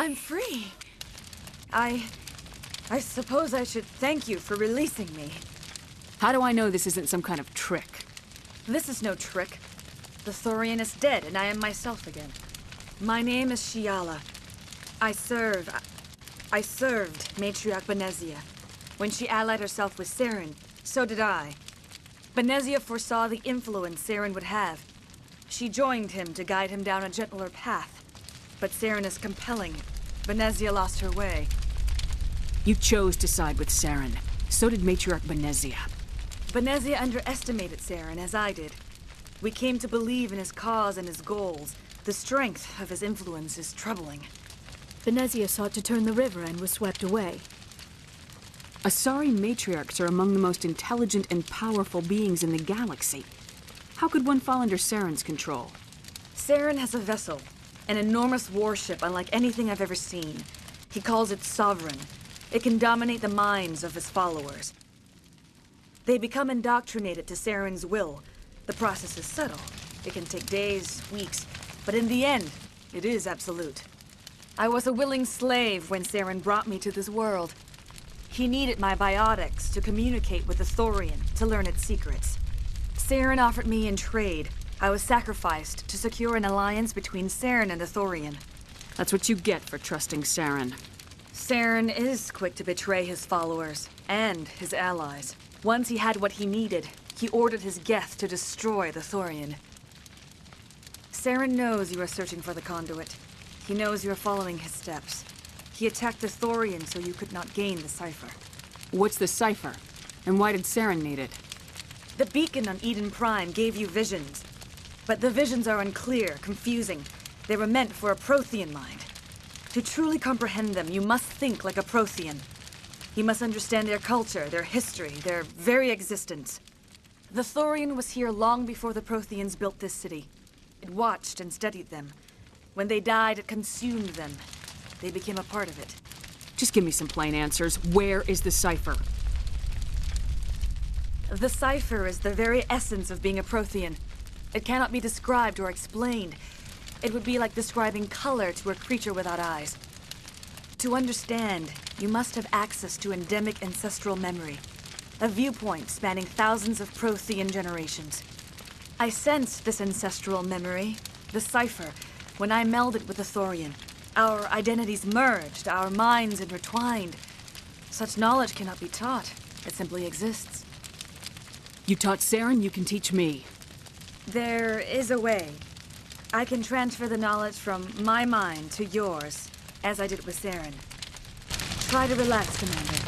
I'm free. I suppose I should thank you for releasing me. How do I know this isn't some kind of trick? This is no trick. The Thorian is dead, and I am myself again. My name is Shiala. I served Matriarch Benezia. When she allied herself with Saren, so did I. Benezia foresaw the influence Saren would have. She joined him to guide him down a gentler path. But Saren is compelling. Benezia lost her way. You chose to side with Saren. So did Matriarch Benezia. Benezia underestimated Saren, as I did. We came to believe in his cause and his goals. The strength of his influence is troubling. Benezia sought to turn the river and was swept away. Asari matriarchs are among the most intelligent and powerful beings in the galaxy. How could one fall under Saren's control? Saren has a vessel, an enormous warship unlike anything I've ever seen. He calls it Sovereign. It can dominate the minds of his followers. They become indoctrinated to Saren's will. The process is subtle. It can take days, weeks, but in the end, it is absolute. I was a willing slave when Saren brought me to this world. He needed my biotics to communicate with the Thorian, to learn its secrets. Saren offered me in trade. I was sacrificed to secure an alliance between Saren and the Thorian. That's what you get for trusting Saren. Saren is quick to betray his followers, and his allies. Once he had what he needed, he ordered his Geth to destroy the Thorian. Saren knows you are searching for the conduit. He knows you are following his steps. He attacked the Thorian so you could not gain the cipher. What's the cipher? And why did Saren need it? The beacon on Eden Prime gave you visions. But the visions are unclear, confusing. They were meant for a Prothean mind. To truly comprehend them, you must think like a Prothean. You must understand their culture, their history, their very existence. The Thorian was here long before the Protheans built this city. It watched and studied them. When they died, it consumed them. They became a part of it. Just give me some plain answers. Where is the cipher? The cipher is the very essence of being a Prothean. It cannot be described or explained. It would be like describing color to a creature without eyes. To understand, you must have access to endemic ancestral memory, a viewpoint spanning thousands of Prothean generations. I sensed this ancestral memory, the cipher, when I melded with the Thorian. Our identities merged, our minds intertwined. Such knowledge cannot be taught. It simply exists. You taught Saren, you can teach me. There is a way. I can transfer the knowledge from my mind to yours, as I did with Saren. Try to relax, Commander.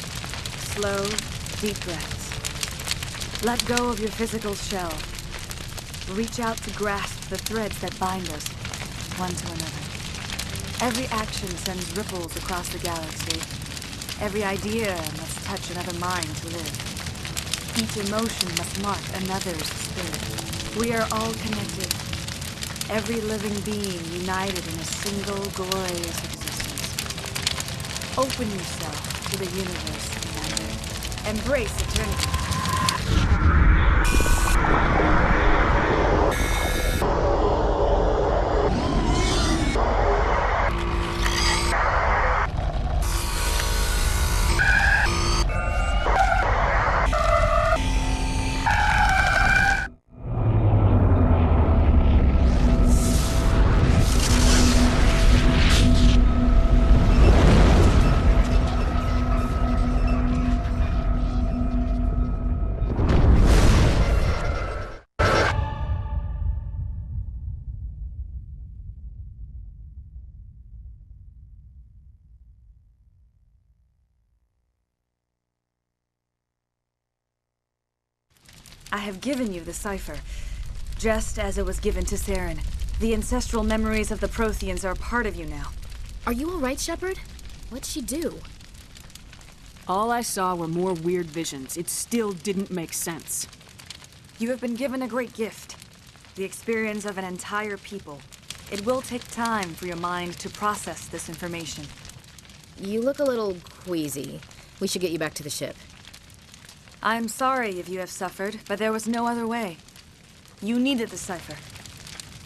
Slow, deep breaths. Let go of your physical shell. Reach out to grasp the threads that bind us, one to another. Every action sends ripples across the galaxy. Every idea must touch another mind to live. Each emotion must mark another's spirit. We are all connected. Every living being united in a single glorious existence. Open yourself to the universe, Commander. Embrace eternity. I have given you the cipher, just as it was given to Saren. The ancestral memories of the Protheans are a part of you now. Are you all right, Shepard? What'd she do? All I saw were more weird visions. It still didn't make sense. You have been given a great gift. The experience of an entire people. It will take time for your mind to process this information. You look a little queasy. We should get you back to the ship. I'm sorry if you have suffered, but there was no other way. You needed the cipher.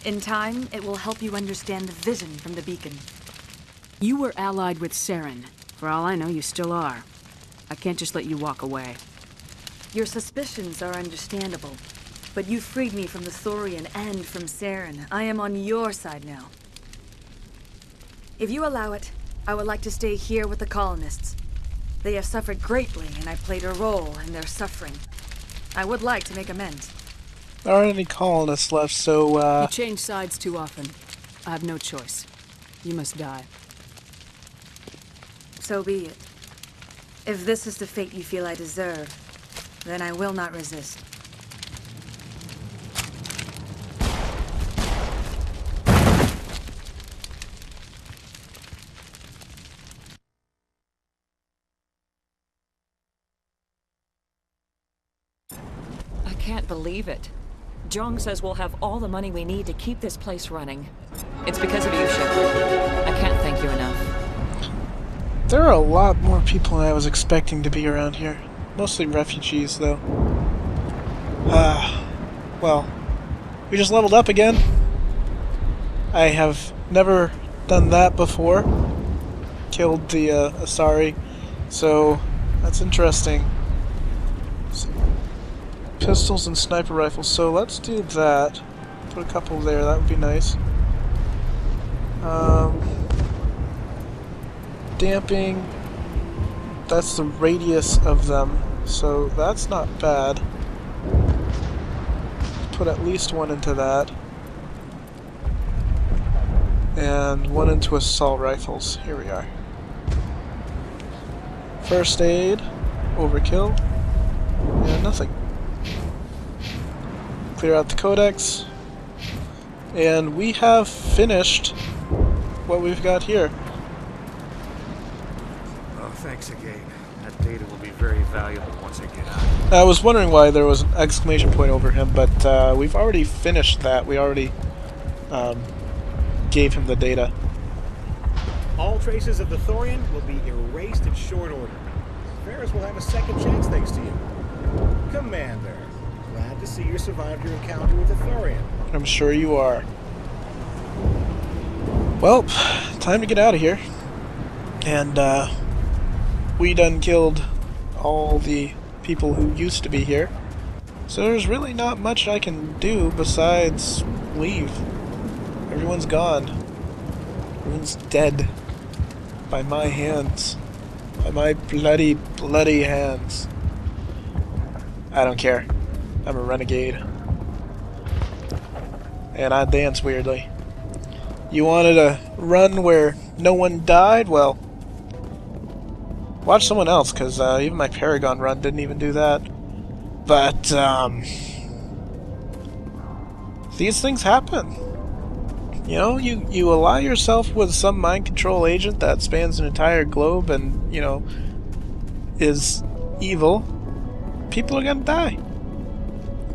In time, it will help you understand the vision from the beacon. You were allied with Saren. For all I know, you still are. I can't just let you walk away. Your suspicions are understandable, but you freed me from the Thorian and from Saren. I am on your side now. If you allow it, I would like to stay here with the colonists. They have suffered greatly, and I played a role in their suffering. I would like to make amends. There aren't any colonists left, so, You change sides too often. I have no choice. You must die. So be it. If this is the fate you feel I deserve, then I will not resist. I can't believe it. Jong says we'll have all the money we need to keep this place running. It's because of you, Shepard. I can't thank you enough. there are a lot more people than I was expecting to be around here. Mostly refugees, though. Well, we just leveled up again. I have never done that before. Killed the Asari, so that's interesting. Pistols and sniper rifles, so let's do that. Put a couple there, that would be nice. Damping, that's the radius of them, so that's not bad. Put at least one into that. And one into assault rifles. Here we are. First aid, overkill, and nothing. Clear out the codex, and we have finished what we've got here. Oh, thanks again. That data will be very valuable once I get out. I was wondering why there was an exclamation point over him, but we've already finished that. We already gave him the data. All traces of the Thorian will be erased in short order. Ferris will have a second chance thanks to you. Commander, glad to see you survived your encounter with the Thorian. I'm sure you are. Well, time to get out of here. And we done killed all the people who used to be here. So there's really not much I can do besides leave. Everyone's gone. Everyone's dead. By my hands. By my bloody, bloody hands. I don't care. I'm a renegade. And I dance weirdly. You wanted to run where no one died? Well, watch someone else, because even my Paragon run didn't even do that. But, these things happen. You know, you ally yourself with some mind control agent that spans an entire globe and, you know, is evil. People are gonna die.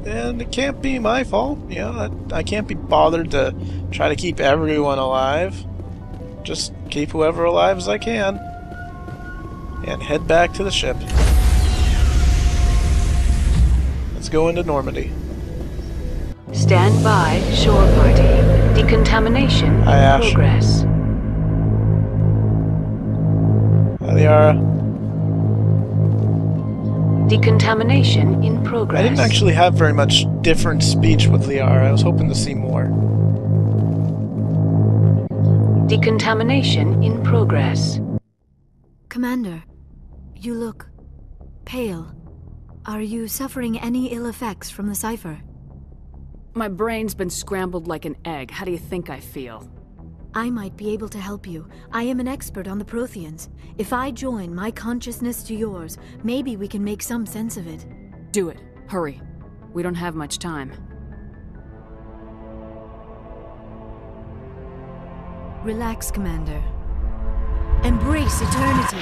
And it can't be my fault. You know, I can't be bothered to try to keep everyone alive. Just keep whoever alive as I can. And head back to the ship. Let's go into Normandy. Stand by, shore party. Decontamination in Hi, Ash. progress. Hi, Liara. Decontamination in progress. I didn't actually have very much different speech with Liara. I was hoping to see more. Decontamination in progress. Commander, you look pale. Are you suffering any ill effects from the cipher? My brain's been scrambled like an egg. How do you think I feel? I might be able to help you. I am an expert on the Protheans. If I join my consciousness to yours, maybe we can make some sense of it. Do it. Hurry. We don't have much time. Relax, Commander. Embrace eternity.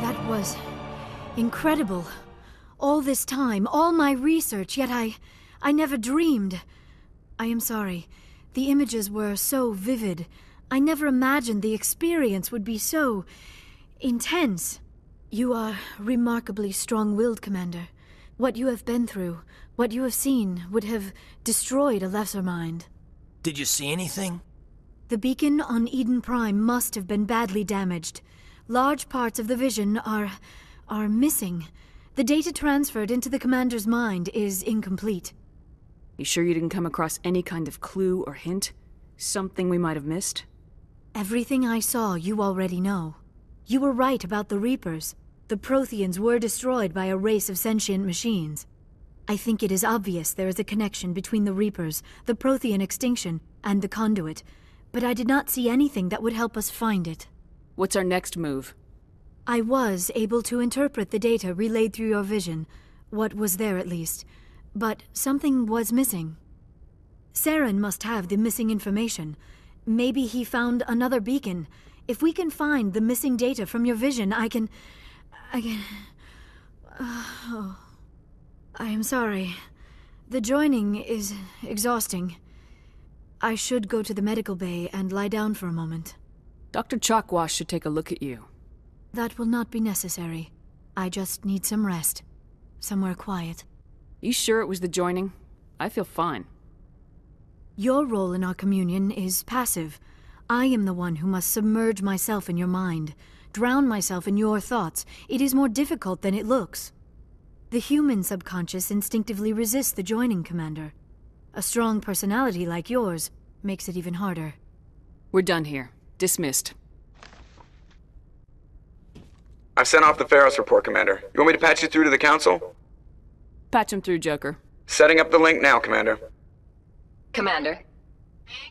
That was incredible. All this time, all my research, yet I never dreamed. I am sorry. The images were so vivid. I never imagined the experience would be so intense. You are remarkably strong-willed, Commander. What you have been through, what you have seen, would have destroyed a lesser mind. Did you see anything? The beacon on Eden Prime must have been badly damaged. Large parts of the vision are missing. The data transferred into the Commander's mind is incomplete. You sure you didn't come across any kind of clue or hint? Something we might have missed? Everything I saw you already know. You were right about the Reapers. The Protheans were destroyed by a race of sentient machines. I think it is obvious there is a connection between the Reapers, the Prothean extinction, and the Conduit, but I did not see anything that would help us find it. What's our next move? I was able to interpret the data relayed through your vision, what was there at least, but something was missing. Saren must have the missing information. Maybe he found another beacon. If we can find the missing data from your vision, I can... I am sorry. The joining is exhausting. I should go to the medical bay and lie down for a moment. Dr. Chakwas should take a look at you. That will not be necessary. I just need some rest. Somewhere quiet. You sure it was the joining? I feel fine. Your role in our communion is passive. I am the one who must submerge myself in your mind, drown myself in your thoughts. It is more difficult than it looks. The human subconscious instinctively resists the joining, Commander. A strong personality like yours makes it even harder. We're done here. Dismissed. I've sent off the Pharos report, Commander. You want me to patch you through to the Council? Patch him through, Joker. Setting up the link now, Commander. Commander,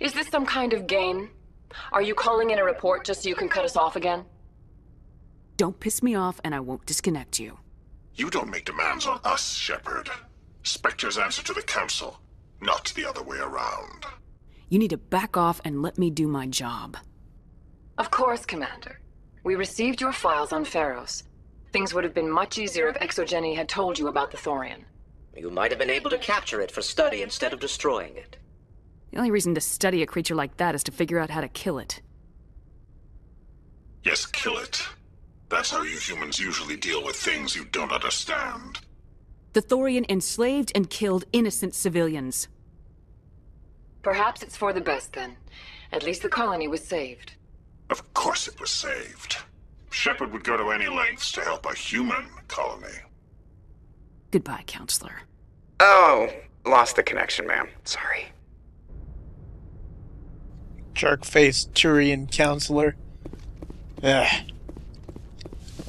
is this some kind of game? Are you calling in a report just so you can cut us off again? Don't piss me off and I won't disconnect you. You don't make demands on us, Shepard. Spectres answer to the Council, not the other way around. You need to back off and let me do my job. Of course, Commander. We received your files on Pharos. Things would have been much easier if Exogeny had told you about the Thorian. You might have been able to capture it for study instead of destroying it. The only reason to study a creature like that is to figure out how to kill it. Yes, kill it. That's how you humans usually deal with things you don't understand. The Thorian enslaved and killed innocent civilians. Perhaps it's for the best, then. At least the colony was saved. Of course it was saved. Shepard would go to any lengths to help a human colony. Goodbye, Counselor. Oh, lost the connection, ma'am. Sorry. Jerk-faced Turian counselor. Ugh.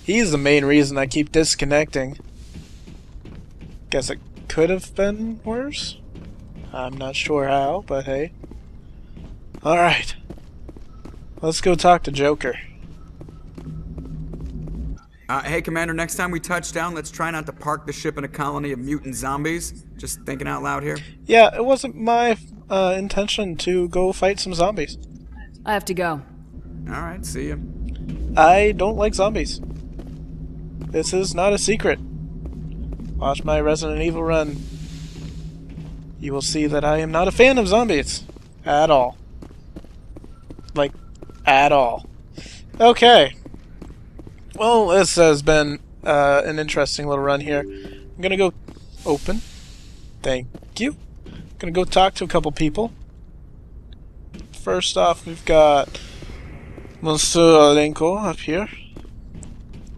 He's the main reason I keep disconnecting. Guess it could have been worse? I'm not sure how, but hey. Alright. Let's go talk to Joker. Hey, Commander, next time we touch down, let's try not to park the ship in a colony of mutant zombies. Just thinking out loud here. Yeah, it wasn't my intention to go fight some zombies. I have to go. Alright, see ya. I don't like zombies. This is not a secret. Watch my Resident Evil run. You will see that I am not a fan of zombies. At all. Like, at all. Okay. Well, this has been an interesting little run here. I'm gonna go open. Thank you. I'm gonna go talk to a couple people. First off, we've got Monsieur Alenko up here.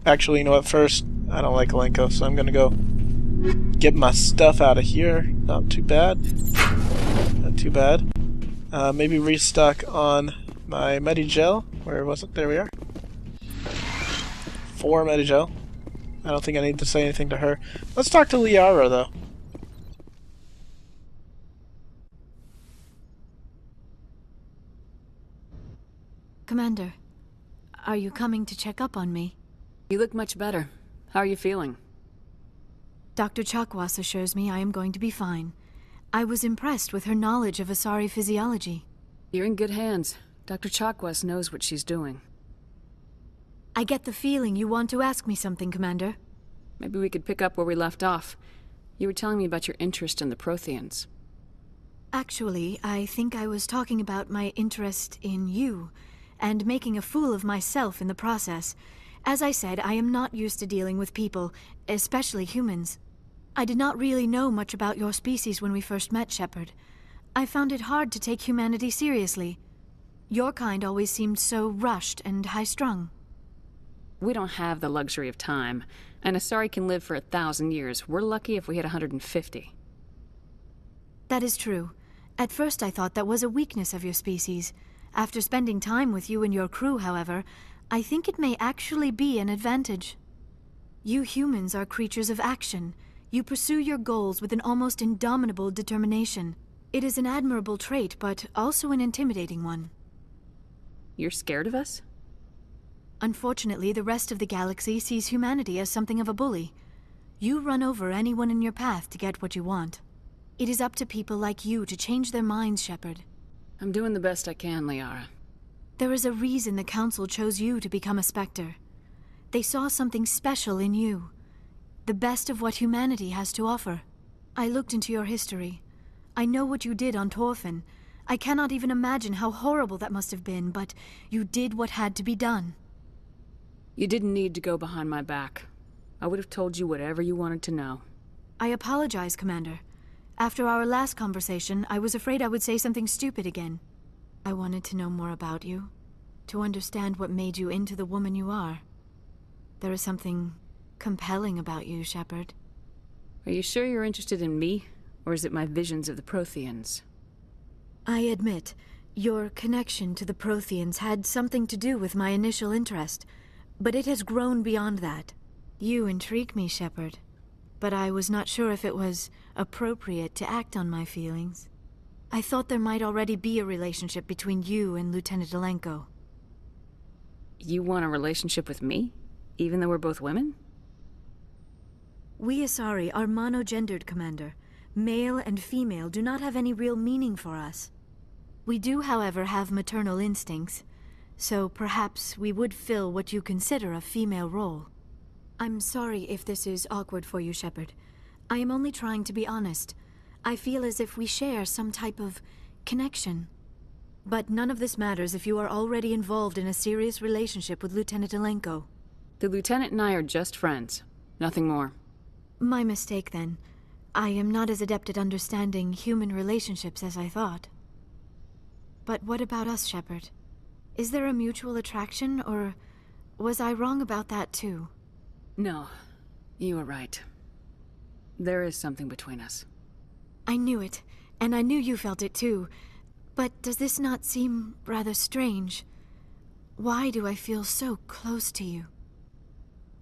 Actually, you know what? First, I don't like Alenko, so I'm gonna go get my stuff out of here. Not too bad. Not too bad. Maybe restock on my Medigel. Where was it? There we are. 4 Medigel. I don't think I need to say anything to her. Let's talk to Liara, though. Commander, are you coming to check up on me? You look much better. How are you feeling? Dr. Chakwas assures me I am going to be fine. I was impressed with her knowledge of Asari physiology. You're in good hands. Dr. Chakwas knows what she's doing. I get the feeling you want to ask me something, Commander. Maybe we could pick up where we left off. You were telling me about your interest in the Protheans. Actually, I think I was talking about my interest in you, and making a fool of myself in the process. As I said, I am not used to dealing with people, especially humans. I did not really know much about your species when we first met, Shepard. I found it hard to take humanity seriously. Your kind always seemed so rushed and high-strung. We don't have the luxury of time, and Asari can live for 1,000 years. We're lucky if we hit 150. That is true. At first I thought that was a weakness of your species. After spending time with you and your crew, however, I think it may actually be an advantage. You humans are creatures of action. You pursue your goals with an almost indomitable determination. It is an admirable trait, but also an intimidating one. You're scared of us? Unfortunately, the rest of the galaxy sees humanity as something of a bully. You run over anyone in your path to get what you want. It is up to people like you to change their minds, Shepard. I'm doing the best I can, Liara. There is a reason the Council chose you to become a Spectre. They saw something special in you. The best of what humanity has to offer. I looked into your history. I know what you did on Torfin. I cannot even imagine how horrible that must have been, but you did what had to be done. You didn't need to go behind my back. I would have told you whatever you wanted to know. I apologize, Commander. After our last conversation, I was afraid I would say something stupid again. I wanted to know more about you, to understand what made you into the woman you are. There is something compelling about you, Shepard. Are you sure you're interested in me, or is it my visions of the Protheans? I admit, your connection to the Protheans had something to do with my initial interest, but it has grown beyond that. You intrigue me, Shepard, but I was not sure if it was appropriate to act on my feelings. I thought there might already be a relationship between you and Lieutenant Alenko. You want a relationship with me, even though we're both women? We Asari are monogendered, Commander. Male and female do not have any real meaning for us. We do, however, have maternal instincts, so perhaps we would fill what you consider a female role. I'm sorry if this is awkward for you, Shepard. I am only trying to be honest. I feel as if we share some type of connection. But none of this matters if you are already involved in a serious relationship with Lieutenant Alenko. The Lieutenant and I are just friends. Nothing more. My mistake, then. I am not as adept at understanding human relationships as I thought. But what about us, Shepard? Is there a mutual attraction, or was I wrong about that too? No, you were right. There is something between us. I knew it, and I knew you felt it too. But does this not seem rather strange? Why do I feel so close to you?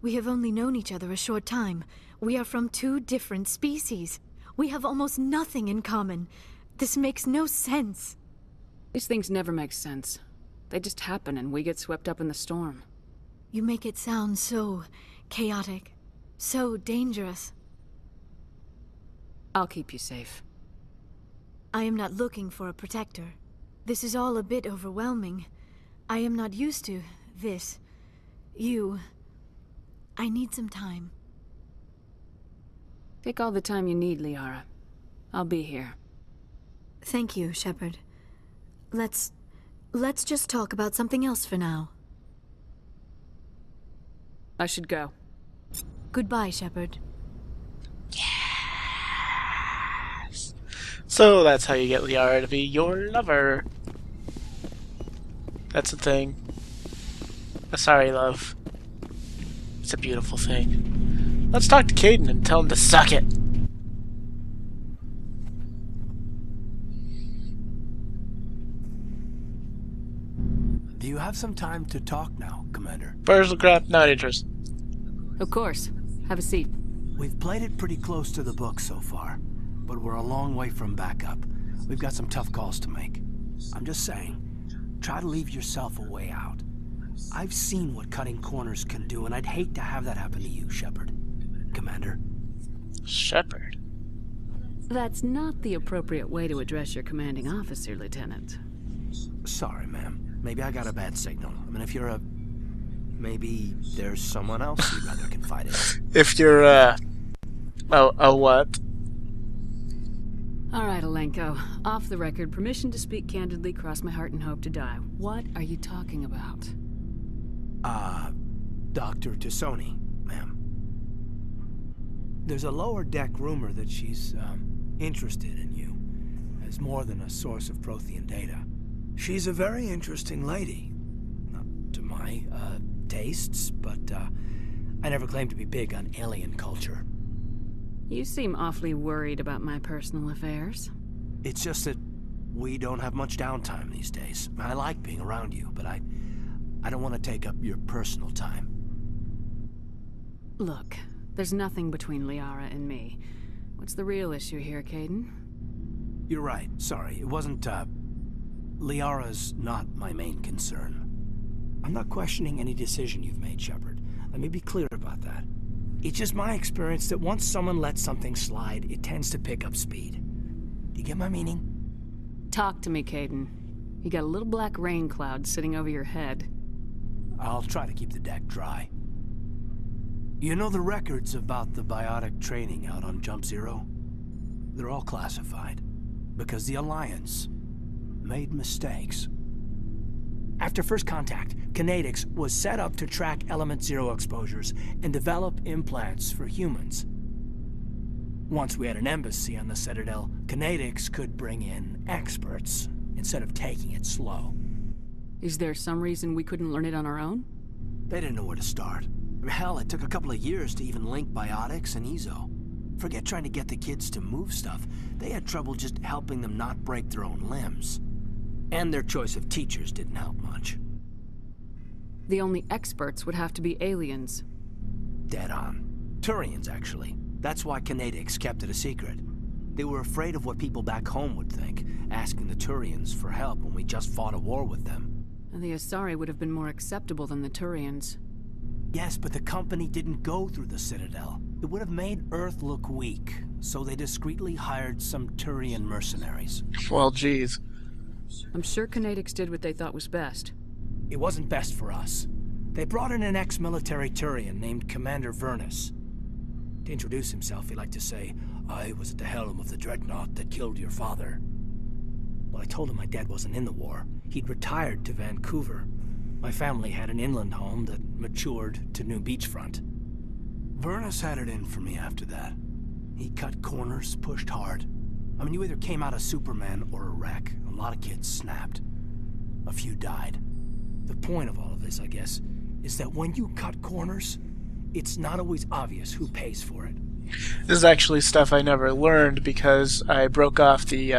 We have only known each other a short time. We are from two different species. We have almost nothing in common. This makes no sense. These things never make sense. They just happen and we get swept up in the storm. You make it sound so chaotic, so dangerous. I'll keep you safe. I am not looking for a protector. This is all a bit overwhelming. I am not used to this. I need some time. Take all the time you need, Liara. I'll be here. Thank you, Shepard. Let's just talk about something else for now. I should go. Goodbye, Shepard. Yes. So that's how you get Liara to be your lover. That's a thing. Sorry, love. It's a beautiful thing. Let's talk to Kaidan and tell him to suck it. Do you have some time to talk now, Commander? Personal crap, not interested. Of course. Have a seat. We've played it pretty close to the book so far, but we're a long way from backup. We've got some tough calls to make. I'm just saying, try to leave yourself a way out. I've seen what cutting corners can do, and I'd hate to have that happen to you, Shepard. Commander? Shepard? That's not the appropriate way to address your commanding officer, Lieutenant. Sorry, ma'am. Maybe I got a bad signal. I mean, if you're a... Maybe there's someone else you'd rather confide in. If you're, a what? All right, Alenko. Off the record, permission to speak candidly, cross my heart and hope to die. What are you talking about? Dr. Tassoni, ma'am. There's a lower deck rumor that she's, interested in you as more than a source of Prothean data. She's a very interesting lady. Not to my, tastes, but, I never claimed to be big on alien culture. You seem awfully worried about my personal affairs. It's just that we don't have much downtime these days. I like being around you, but I don't want to take up your personal time. Look, there's nothing between Liara and me. What's the real issue here, Kaidan? You're right. Sorry, it wasn't, Liara's not my main concern. I'm not questioning any decision you've made, Shepard. Let me be clear about that. It's just my experience that once someone lets something slide, it tends to pick up speed. Do you get my meaning? Talk to me, Kaidan. You got a little black rain cloud sitting over your head. I'll try to keep the deck dry. You know the records about the biotic training out on Jump Zero? They're all classified, because the Alliance made mistakes. After first contact, Kinetics was set up to track Element Zero exposures and develop implants for humans. Once we had an embassy on the Citadel, Kinetics could bring in experts instead of taking it slow. Is there some reason we couldn't learn it on our own? They didn't know where to start. Hell, it took a couple of years to even link biotics and Ezo. Forget trying to get the kids to move stuff. They had trouble just helping them not break their own limbs. And their choice of teachers didn't help much. The only experts would have to be aliens. Dead on. Turians, actually. That's why Kinetics kept it a secret. They were afraid of what people back home would think, asking the Turians for help when we just fought a war with them. And the Asari would have been more acceptable than the Turians. Yes, but the company didn't go through the Citadel. It would have made Earth look weak, so they discreetly hired some Turian mercenaries. Well, geez. I'm sure Kinetics did what they thought was best. It wasn't best for us. They brought in an ex-military Turian named Commander Vernus. To introduce himself, he liked to say, "I was at the helm of the dreadnought that killed your father." Well, I told him my dad wasn't in the war. He'd retired to Vancouver. My family had an inland home that matured to new beachfront. Vernus had it in for me after that. He cut corners, pushed hard. I mean, you either came out a Superman or a wreck. A lot of kids snapped. A few died. The point of all of this, I guess, is that when you cut corners, it's not always obvious who pays for it. This is actually stuff I never learned because I broke off the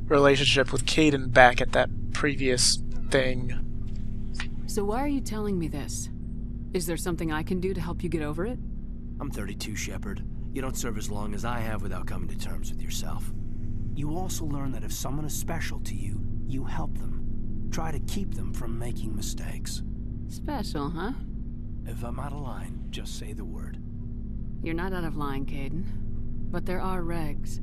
relationship with Kaidan back at that previous thing. So why are you telling me this? Is there something I can do to help you get over it? I'm 32, Shepard. You don't serve as long as I have without coming to terms with yourself. You also learn that if someone is special to you, you help them. Try to keep them from making mistakes. Special, huh? If I'm out of line, just say the word. You're not out of line, Kaidan. But there are regs.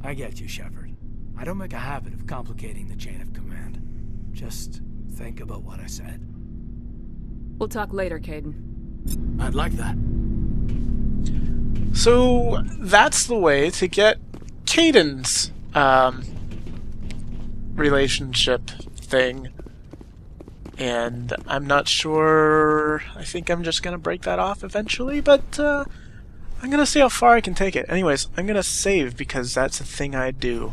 I get you, Shepard. I don't make a habit of complicating the chain of command. Just think about what I said. We'll talk later, Kaidan. I'd like that. So that's the way to get Kaidan's relationship thing. And I'm not sure. I think I'm just gonna break that off eventually, but I'm gonna see how far I can take it. Anyways, I'm gonna save because that's a thing I do.